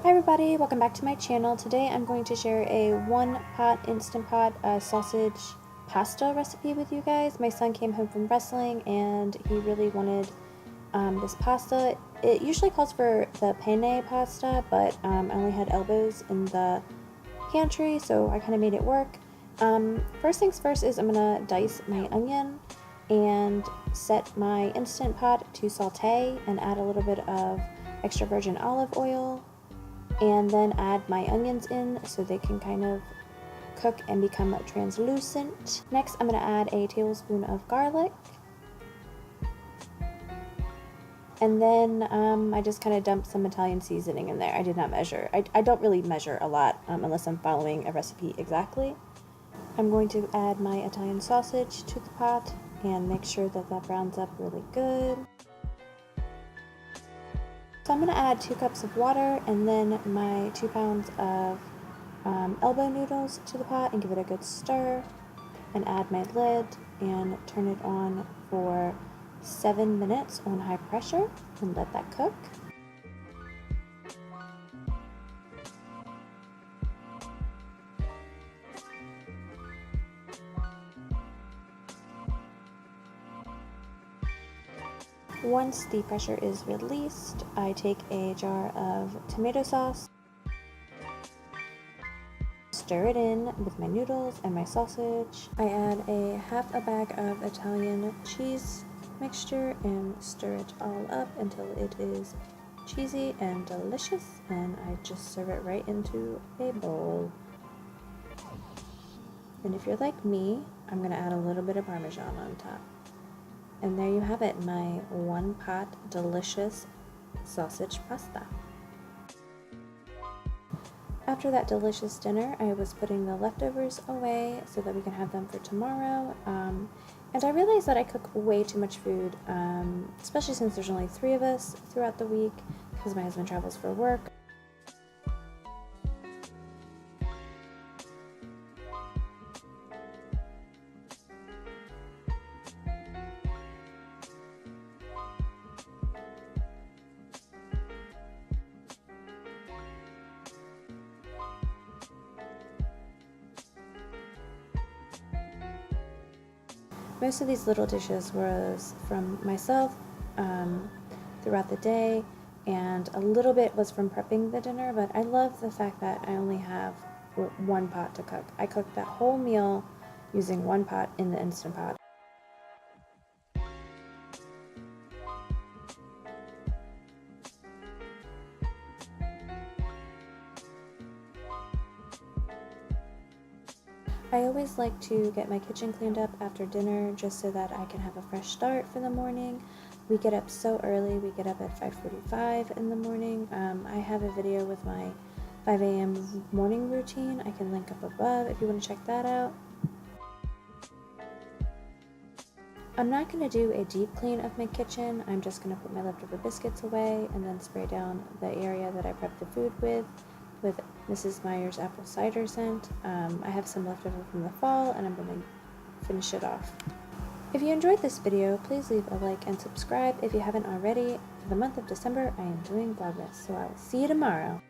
Hi everybody, welcome back to my channel. Today I'm going to share a one-pot Instant Pot sausage pasta recipe with you guys. My son came home from wrestling and he really wanted this pasta. It usually calls for the penne pasta, but I only had elbows in the pantry, so I kind of made it work. First things first is I'm going to dice my onion and set my Instant Pot to saute and add a little bit of extra virgin olive oil, and then add my onions in so they can kind of cook and become translucent. Next, I'm going to add a tablespoon of garlic. And then I just kind of dumped some Italian seasoning in there. I did not measure. I don't really measure a lot unless I'm following a recipe exactly. I'm going to add my Italian sausage to the pot and make sure that that browns up really good. So I'm going to add 2 cups of water and then my 2 pounds of elbow noodles to the pot and give it a good stir, and add my lid and turn it on for 7 minutes on high pressure and let that cook. Once the pressure is released, I take a jar of tomato sauce, stir it in with my noodles and my sausage. I add a half a bag of Italian cheese mixture and stir it all up until it is cheesy and delicious, and I just serve it right into a bowl. And if you're like me, I'm going to add a little bit of Parmesan on top. And there you have it, my one-pot delicious sausage pasta. After that delicious dinner, I was putting the leftovers away so that we can have them for tomorrow. And I realized that I cook way too much food, especially since there's only 3 of us throughout the week because my husband travels for work. Most of these little dishes was from myself throughout the day, and a little bit was from prepping the dinner, but I love the fact that I only have 1 pot to cook. I cooked that whole meal using 1 pot in the Instant Pot. I always like to get my kitchen cleaned up after dinner just so that I can have a fresh start for the morning. We get up so early. We get up at 5:45 in the morning. I have a video with my 5 a.m. morning routine. I can link up above if you want to check that out. I'm not going to do a deep clean of my kitchen. I'm just going to put my leftover biscuits away and then spray down the area that I prepped the food with Mrs. Meyer's apple cider scent. I have some left over from the fall and I'm going to finish it off. If you enjoyed this video, please leave a like and subscribe if you haven't already. For the month of December, I am doing Vlogmas, so I will see you tomorrow.